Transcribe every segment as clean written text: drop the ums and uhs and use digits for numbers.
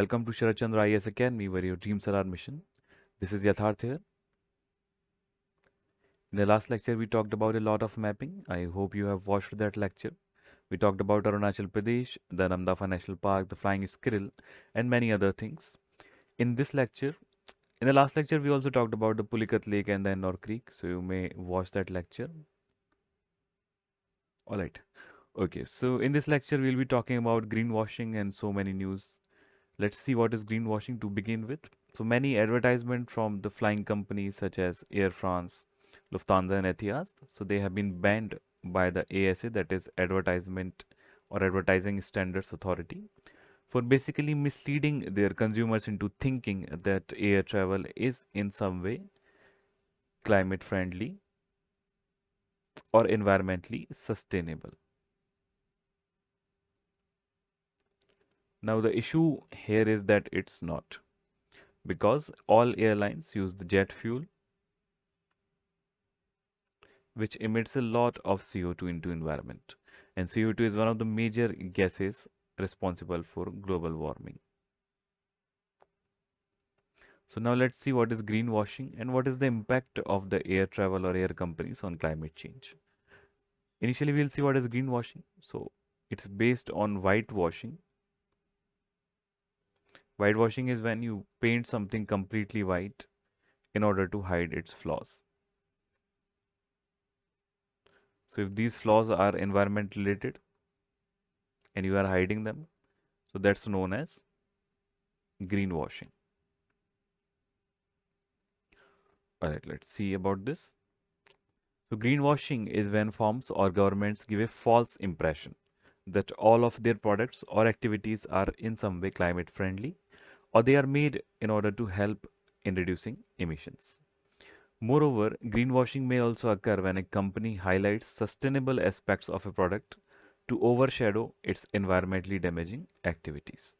Welcome to Sarat Chandra IAS Academy, where your dreams are our mission. This is Yatharth here. In the last lecture, we talked about a lot of mapping. I hope you have watched that lecture. We talked about Arunachal Pradesh, the Namdapha National Park, the Flying Squirrel, and many other things. In this lecture, in the last lecture, we also talked about the Pulikat Lake and the Ennore Creek, so you may watch that lecture. Alright. Okay, so in this lecture, we'll be talking about greenwashing and so many news. Let's see what is greenwashing to begin with. So many advertisements from the flying companies such as Air France, Lufthansa and Etihad, so they have been banned by the ASA, that is Advertisement or Advertising Standards Authority, for basically misleading their consumers into thinking that air travel is in some way climate friendly or environmentally sustainable. Now the issue here is that it's not, because all airlines use the jet fuel, which emits a lot of CO2 into environment. And CO2 is one of the major gases responsible for global warming. So now let's see what is greenwashing and what is the impact of the air travel or air companies on climate change. Initially, we'll see what is greenwashing. So it's based on whitewashing. Whitewashing is when you paint something completely white in order to hide its flaws. So if these flaws are environment related and you are hiding them, so that's known as greenwashing. Alright, let's see about this. So greenwashing is when firms or governments give a false impression that all of their products or activities are in some way climate friendly, or they are made in order to help in reducing emissions. Moreover, greenwashing may also occur when a company highlights sustainable aspects of a product to overshadow its environmentally damaging activities.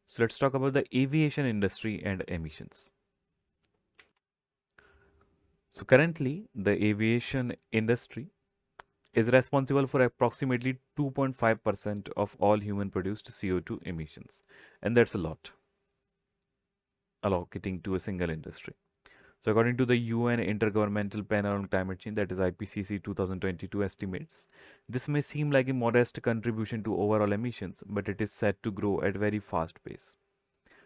So let's talk about the aviation industry and emissions. So currently, the aviation industry is responsible for approximately 2.5% of all human produced CO2 emissions, and that's a lot allocating to a single industry. So according to the UN Intergovernmental Panel on Climate Change, that is IPCC 2022 estimates, this may seem like a modest contribution to overall emissions, but it is set to grow at very fast pace.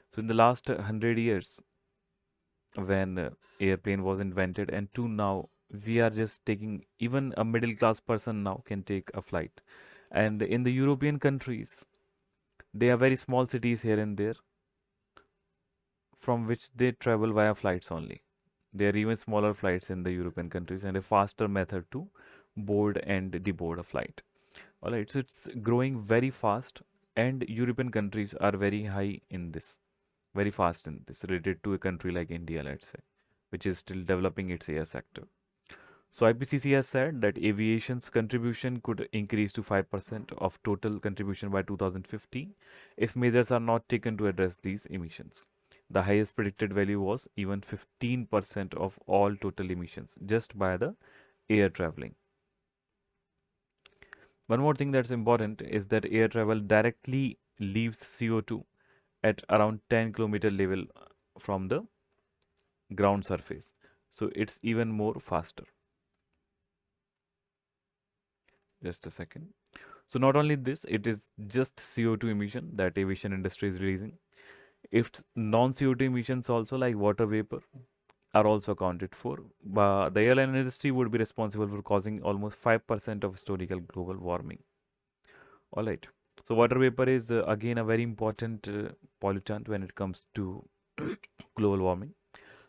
So in the last 100 years, when airplane was invented, and to now, we are just taking, even a middle class person now can take a flight. And in the European countries, they are very small cities here and there from which they travel via flights only. There are even smaller flights in the European countries and a faster method to board and deboard a flight. All right, so it's growing very fast, and European countries are very high in this, very fast in this, related to a country like India, let's say, which is still developing its air sector. So IPCC has said that aviation's contribution could increase to 5% of total contribution by 2050 if measures are not taken to address these emissions. The highest predicted value was even 15% of all total emissions just by the air traveling. One more thing that's important is that air travel directly leaves CO2 at around 10 kilometer level from the ground surface. So it's even more faster. Just a second. So not only this, it is just CO2 emission that aviation industry is releasing. If non-CO2 emissions also like water vapor are also accounted for, but the airline industry would be responsible for causing almost 5% of historical global warming. All right. So water vapor is again a very important pollutant when it comes to global warming.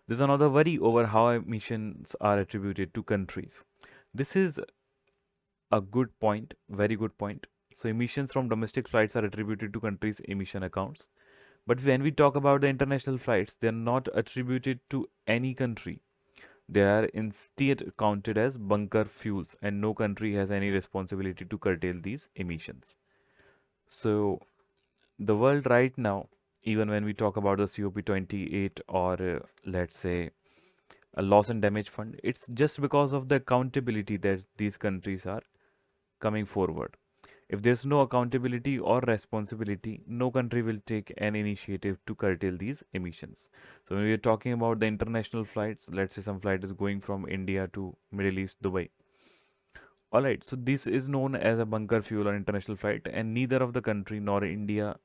There's another worry over how emissions are attributed to countries. This is a good point, very good point. So emissions from domestic flights are attributed to countries' emission accounts. But when we talk about the international flights, they are not attributed to any country. They are instead counted as bunker fuels, and no country has any responsibility to curtail these emissions. So the world right now, even when we talk about the COP28 or let's say a loss and damage fund, it's just because of the accountability that these countries are coming forward. If there's no accountability or responsibility, no country will take an initiative to curtail these emissions. So when we are talking about the international flights, let's say some flight is going from India to Middle East, Dubai. Alright, so this is known as a bunker fuel on international flight, and neither of the country nor India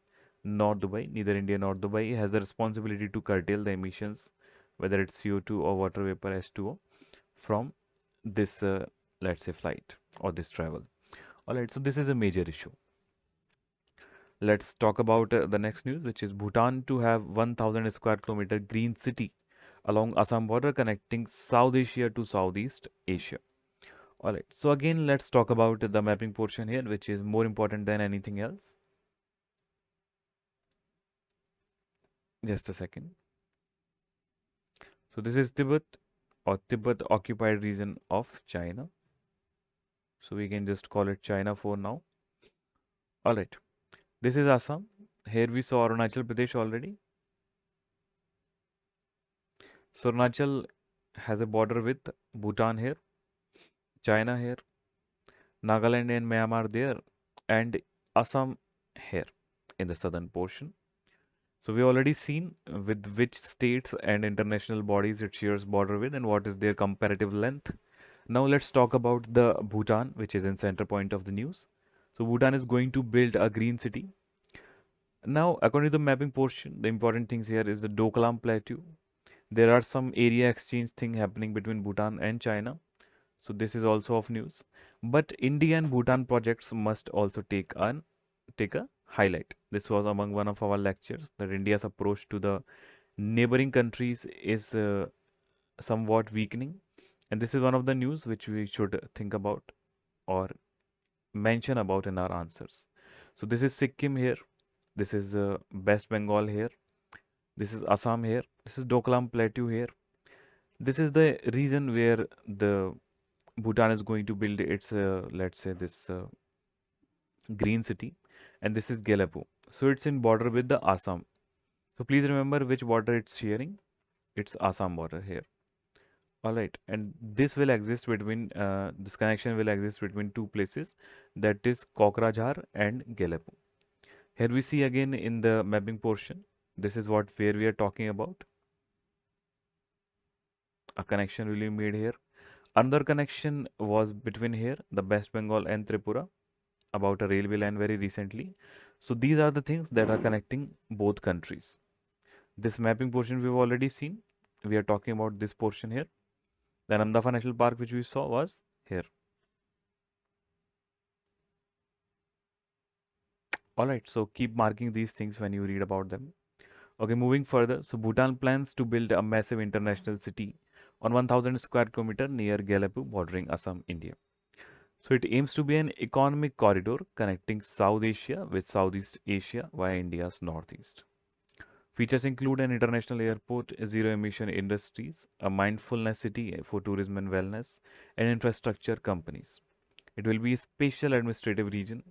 nor Dubai, neither India nor Dubai has the responsibility to curtail the emissions, whether it's CO2 or water vapor H2O, from this, let's say, flight or this travel. Alright, so this is a major issue. Let's talk about the next news, which is Bhutan to have 1000 square kilometer green city along Assam border connecting South Asia to Southeast Asia. Alright, so again, let's talk about the mapping portion here, which is more important than anything else. Just a second. So this is Tibet or Tibet occupied region of China. So we can just call it China for now. Alright, this is Assam. Here we saw Arunachal Pradesh already. So Arunachal has a border with Bhutan here, China here, Nagaland and Myanmar there, and Assam here in the southern portion. So we already seen with which states and international bodies it shares border with and what is their comparative length. Now let's talk about the Bhutan, which is in center point of the news. So Bhutan is going to build a green city. Now, according to the mapping portion, the important things here is the Doklam Plateau. There are some area exchange thing happening between Bhutan and China. So this is also of news. But India and Bhutan projects must also take a highlight. This was among one of our lectures that India's approach to the neighboring countries is somewhat weakening, and this is one of the news which we should think about or mention about in our answers. So this is Sikkim here, this is West Bengal here, this is Assam here, this is Doklam Plateau here. This is the region where the Bhutan is going to build its let's say this green city, and this is Gelepu. So it's in border with the Assam. So please remember which border it's sharing. It's Assam border here. All right, and this will exist between this connection will exist between two places, that is Kokrajhar and Gelepu. Here we see again in the mapping portion. This is what where we are talking about. A connection will be made here. Another connection was between here, the West Bengal and Tripura, about a railway line very recently. So these are the things that are connecting both countries. This mapping portion we've already seen. We are talking about this portion here. The Namdapha National Park, which we saw, was here. Alright, so keep marking these things when you read about them. Okay, moving further. So Bhutan plans to build a massive international city on 1000 square kilometer near Gelepu, bordering Assam, India. So it aims to be an economic corridor connecting South Asia with Southeast Asia via India's northeast. Features include an international airport, zero emission industries, a mindfulness city for tourism and wellness, and infrastructure companies. It will be a special administrative region,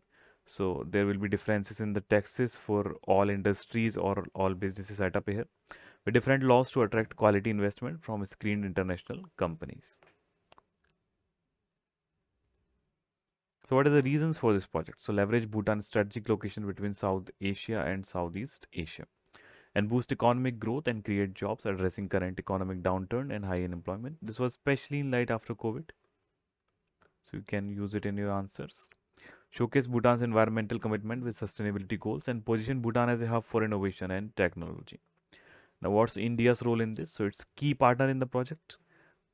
so there will be differences in the taxes for all industries or all businesses set up here, with different laws to attract quality investment from screened international companies. So what are the reasons for this project? So leverage Bhutan's strategic location between South Asia and Southeast Asia, and boost economic growth and create jobs, addressing current economic downturn and high unemployment. This was especially in light after COVID. So you can use it in your answers. Showcase Bhutan's environmental commitment with sustainability goals and position Bhutan as a hub for innovation and technology. Now, what's India's role in this? So it's key partner in the project,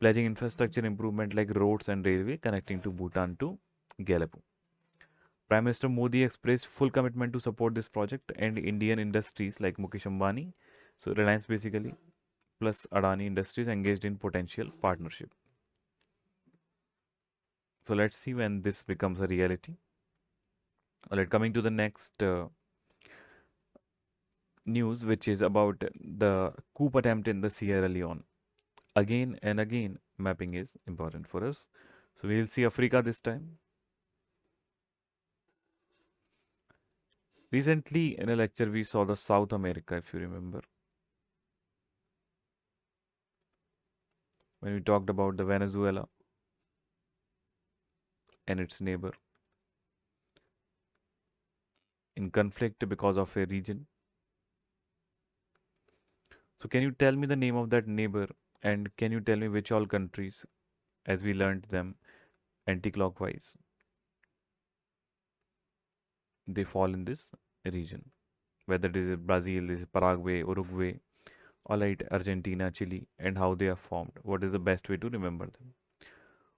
pledging infrastructure improvement like roads and railway connecting to Bhutan to Gelepu. Prime Minister Modi expressed full commitment to support this project and Indian industries like Mukesh Ambani, so Reliance basically, plus Adani Industries engaged in potential partnership. So let's see when this becomes a reality. Alright, coming to the next news, which is about the coup attempt in the Sierra Leone. Again and again, mapping is important for us. So we'll see Africa this time. Recently, in a lecture, we saw the South America, if you remember, when we talked about the Venezuela and its neighbor. in conflict because of a region. So can you tell me the name of that neighbor, and can you tell me which all countries, as we learned them anti-clockwise, they fall in this region? Whether it is Brazil, is Paraguay, Uruguay, alright, Argentina, Chile, and how they are formed. What is the best way to remember them?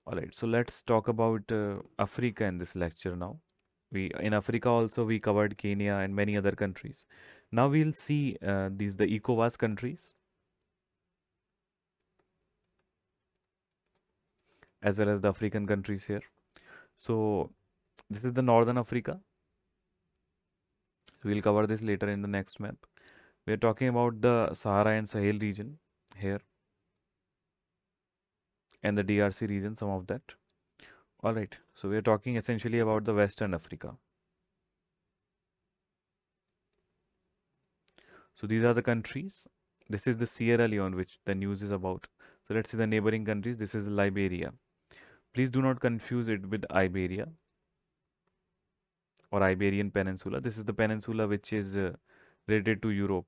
Alright, so let's talk about Africa in this lecture now. We in Africa also we covered Kenya and many other countries. Now we'll see these the ECOWAS countries as well as the African countries here. So this is the Northern Africa. We'll cover this later in the next map. We are talking about the Sahara and Sahel region here and the DRC region, some of that. All right, so we are talking essentially about the Western Africa. So these are the countries. This is the Sierra Leone, which the news is about. So let's see the neighboring countries. This is Liberia. Please do not confuse it with Iberia or Iberian Peninsula. This is the peninsula which is related to Europe,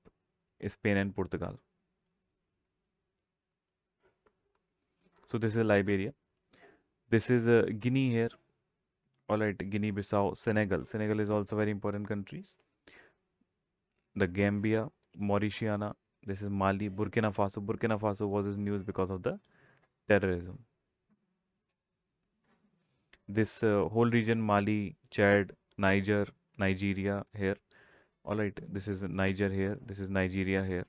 Spain and Portugal. So this is Liberia. This is Guinea here. All right, Guinea-Bissau, Senegal. Senegal is also very important countries. The Gambia, Mauritiana. This is Mali, Burkina Faso. Burkina Faso was in news because of the terrorism. This whole region, Mali, Chad, Niger, Nigeria here. All right, this is Niger here. This is Nigeria here.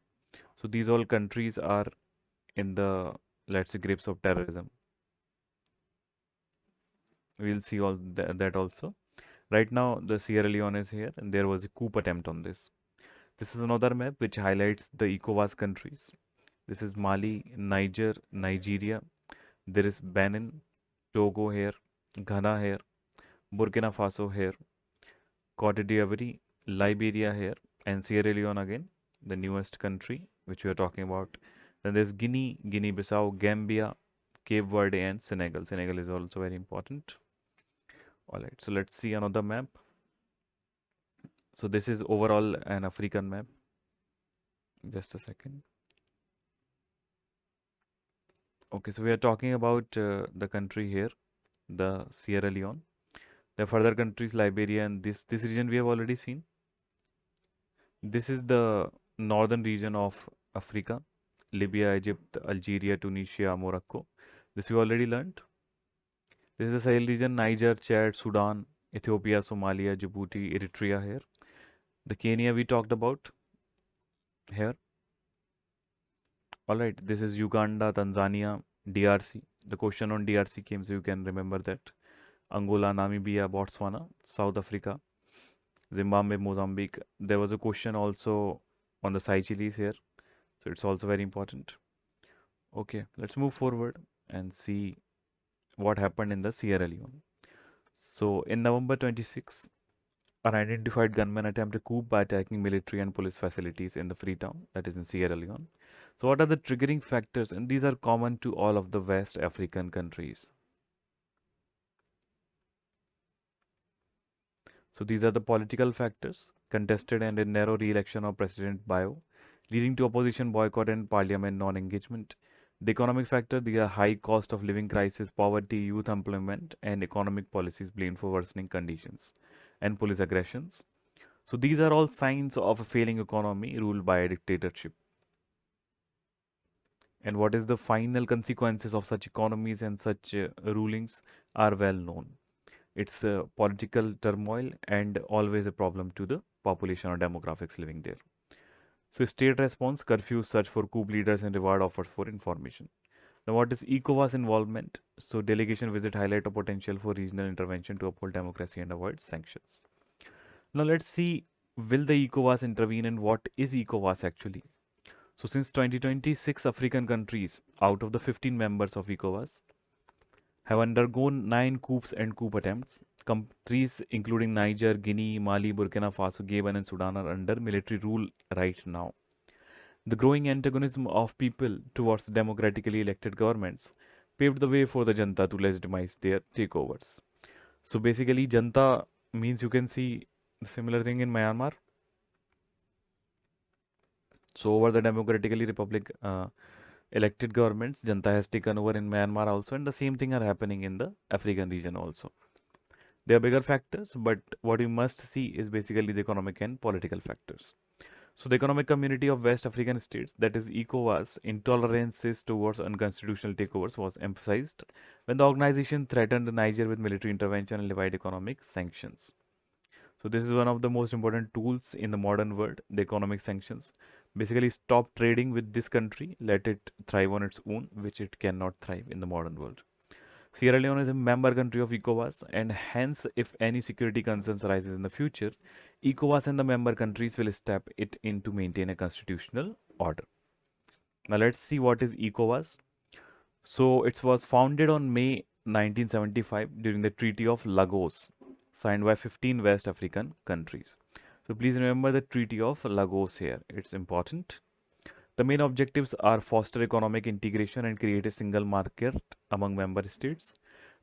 So these all countries are in the, let's say, grips of terrorism. We'll see all that also. Right now, the Sierra Leone is here, and there was a coup attempt on this. This is another map which highlights the ECOWAS countries. This is Mali, Niger, Nigeria. There is Benin, Togo here, Ghana here, Burkina Faso here, Cote d'Ivoire, Liberia here, and Sierra Leone again, the newest country which we are talking about. Then there's Guinea, Guinea-Bissau, Gambia, Cape Verde, and Senegal. Senegal is also very important. All right, so let's see another map. So this is overall an African map. Just a second. Okay, so we are talking about the country here, the Sierra Leone. The further countries, Liberia, and this region we have already seen. This is the northern region of Africa, Libya, Egypt, Algeria, Tunisia, Morocco. This we already learned. This is the Sahel region, Niger, Chad, Sudan, Ethiopia, Somalia, Djibouti, Eritrea here. The Kenya we talked about here. All right, this is Uganda, Tanzania, DRC. The question on DRC came, so you can remember that. Angola, Namibia, Botswana, South Africa, Zimbabwe, Mozambique. There was a question also on the Seychelles here, so it's also very important. Okay, let's move forward and see what happened in the Sierra Leone. So in November 26, unidentified gunmen attempt a coup by attacking military and police facilities in the Freetown, that is in Sierra Leone. So what are the triggering factors? And these are common to all of the West African countries. So these are the political factors: contested and a narrow re-election of President Bio, leading to opposition boycott and parliament non-engagement. The economic factor: the high cost of living crisis, poverty, youth employment, and economic policies blamed for worsening conditions, and police aggressions. So these are all signs of a failing economy ruled by a dictatorship. And what is the final consequences of such economies and such rulings are well known. It's political turmoil and always a problem to the population or demographics living there. So state response: curfew, search for coup leaders, and reward offers for information. Now what is ECOWAS involvement? So delegation visit highlight a potential for regional intervention to uphold democracy and avoid sanctions. Now let's see, will the ECOWAS intervene and what is ECOWAS actually? So since 2026, African countries out of the 15 members of ECOWAS have undergone 9 coups and coup attempts. Countries including Niger, Guinea, Mali, Burkina Faso, Gabon, and Sudan are under military rule right now. The growing antagonism of people towards democratically elected governments paved the way for the Janta to legitimize their takeovers. So basically, Janta means, you can see, Similar thing in Myanmar. So over the democratically republic elected governments, Janta has taken over in Myanmar also, and the same thing are happening in the African region also. They are bigger factors, but what you must see is basically the economic and political factors. So the economic community of West African states, that is ECOWAS, intolerances towards unconstitutional takeovers was emphasized when the organization threatened Niger with military intervention and levied economic sanctions. So this is one of the most important tools in the modern world, the economic sanctions. Basically stop trading with this country, let it thrive on its own, which it cannot thrive in the modern world. Sierra Leone is a member country of ECOWAS, and hence, if any security concerns arises in the future, ECOWAS and the member countries will step it in to maintain a constitutional order. Now let's see what is ECOWAS. So it was founded on May 1975 during the Treaty of Lagos, signed by 15 West African countries. So please remember the Treaty of Lagos here. It's important. The main objectives are foster economic integration and create a single market among member states,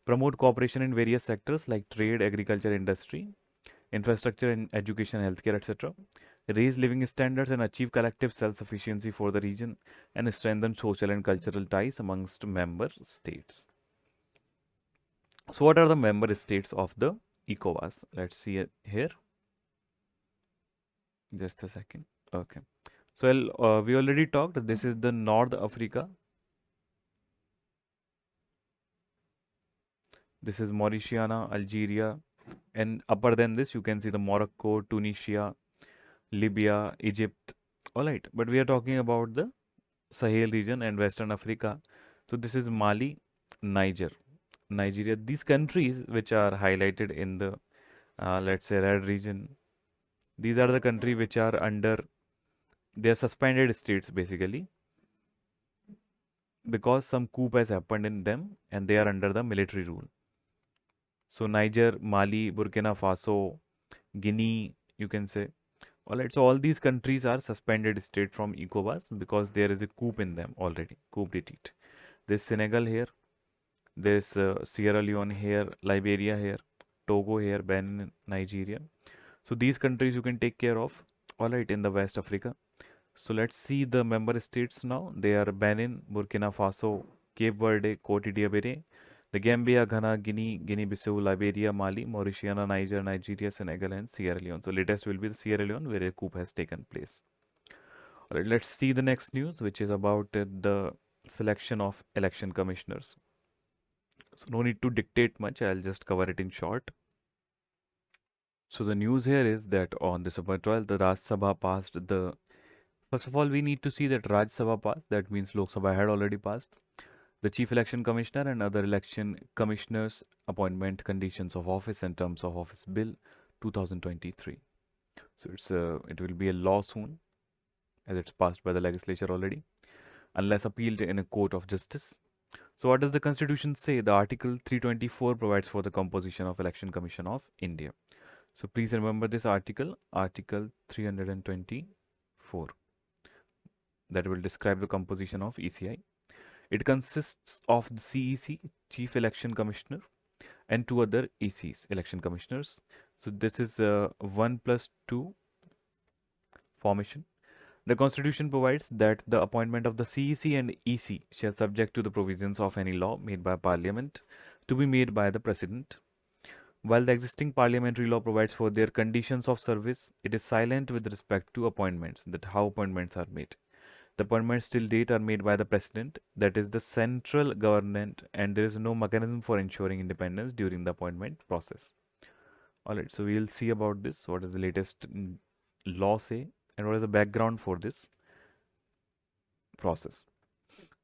promote cooperation in various sectors like trade, agriculture, industry, infrastructure and education, healthcare, etc., raise living standards and achieve collective self-sufficiency for the region, and strengthen social and cultural ties amongst member states. So what are the member states of the ECOWAS? Let's see it here. Just a second. Okay. So we already talked. This is the North Africa. This is Mauritania, Algeria, and upper than this, you can see the Morocco, Tunisia, Libya, Egypt. All right, but we are talking about the Sahel region and Western Africa. So this is Mali, Niger, Nigeria. These countries which are highlighted in the let's say red region, these are the countries which are under, they are suspended states basically, because some coup has happened in them and they are under the military rule. So Niger, Mali, Burkina Faso, Guinea, you can say. All right, so all these countries are suspended state from ECOWAS because there is a coup in them already, coup d'état. There's Senegal here, there's Sierra Leone here, Liberia here, Togo here, Benin, Nigeria. So these countries you can take care of, all right, in the West Africa. So let's see the member states now. They are Benin, Burkina Faso, Cape Verde, Cote d'Ivoire, the Gambia, Ghana, Guinea, Guinea-Bissau, Liberia, Mali, Mauritania, Niger, Nigeria, Senegal, and Sierra Leone. So latest will be the Sierra Leone where a coup has taken place. All right, let's see the next news, which is about the selection of election commissioners. So no need to dictate much. I'll just cover it in short. So the news here is that on December 12th, the Rajya Sabha passed the. First of all, we need to see that Rajya Sabha passed. That means Lok Sabha had already passed. The Chief Election Commissioner and other election commissioners' appointment conditions of office and terms of office bill 2023. So it will be a law soon, as it's passed by the legislature already, unless appealed in a court of justice. So what does the constitution say? The article 324 provides for the composition of Election Commission of India. So please remember this article, article 324, that will describe the composition of ECI. It consists of the CEC, Chief Election Commissioner, and two other ECs, Election Commissioners. So this is 1+2 formation. The Constitution provides that the appointment of the CEC and EC shall subject to the provisions of any law made by Parliament to be made by the President. While the existing parliamentary law provides for their conditions of service, it is silent with respect to appointments, that how appointments are made. The appointments till date are made by the President, that is the central government, and there is no mechanism for ensuring independence during the appointment process. Alright, so we'll see about this. What does the latest law say, and what is the background for this process?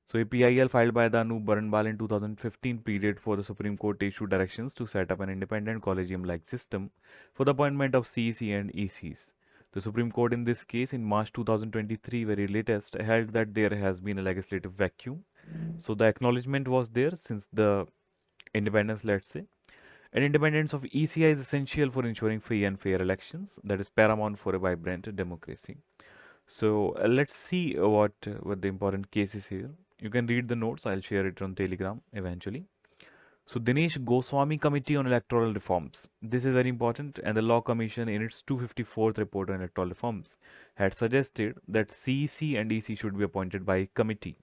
So a PIL filed by the Anup Baranbal in 2015 period for the Supreme Court issued directions to set up an independent collegium-like system for the appointment of CEC and ECs. The Supreme Court in this case in March 2023, very latest, held that there has been a legislative vacuum. So the acknowledgement was there since the independence, let's say. And independence of ECI is essential for ensuring free and fair elections. That is paramount for a vibrant democracy. So let's see what the important cases here. You can read the notes. I'll share it on Telegram eventually. So Dinesh Goswami Committee on Electoral Reforms. This is very important, and the Law Commission in its 254th report on electoral reforms had suggested that CEC and EC should be appointed by a committee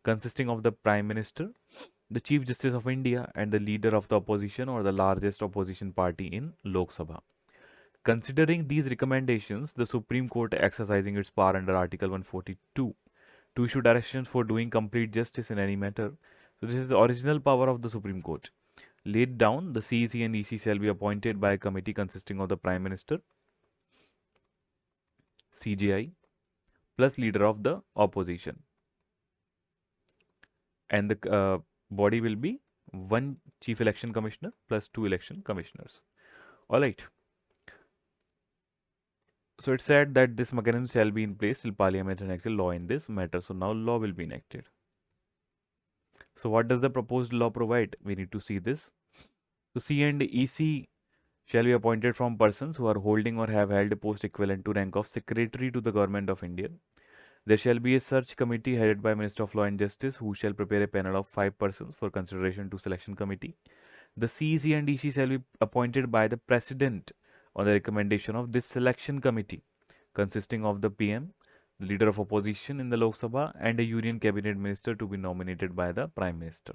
consisting of the Prime Minister, the Chief Justice of India, and the leader of the opposition or the largest opposition party in Lok Sabha. Considering these recommendations, the Supreme Court, exercising its power under Article 142 to issue directions for doing complete justice in any matter. So this is the original power of the Supreme Court. Laid down, the CEC and EC shall be appointed by a committee consisting of the Prime Minister, CJI, plus leader of the opposition. And the body will be one chief election commissioner plus 2 election commissioners. All right. So it said that this mechanism shall be in place till Parliament enacts a law in this matter. So now law will be enacted. So what does the proposed law provide? We need to see this. So C and EC shall be appointed from persons who are holding or have held a post equivalent to rank of Secretary to the Government of India. There shall be a search committee headed by Minister of Law and Justice, who shall prepare a panel of 5 persons for consideration to selection committee. The CEC and EC shall be appointed by the President on the recommendation of this selection committee, consisting of the PM, the leader of opposition in the Lok Sabha, and a Union Cabinet Minister to be nominated by the Prime Minister.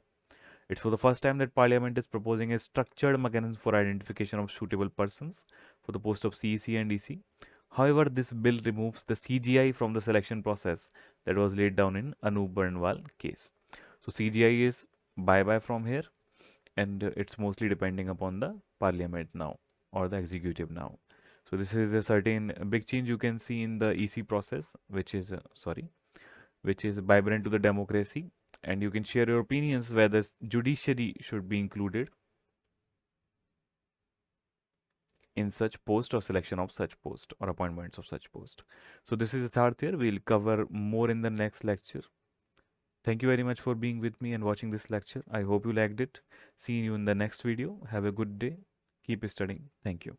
It's for the first time that Parliament is proposing a structured mechanism for identification of suitable persons for the post of CEC and EC. However, this bill removes the CGI from the selection process that was laid down in Anup Barnwal case. So CGI is bye-bye from here, and it's mostly depending upon the Parliament now or the executive now. So this is a certain big change you can see in the EC process, which is vibrant to the democracy, and you can share your opinions whether judiciary should be included in such post or selection of such post or appointments of such post. So this is Siddharth here. We'll cover more in the next lecture. Thank you very much for being with me and watching this lecture. I hope you liked it. See you in the next video. Have a good day. Keep studying. Thank you.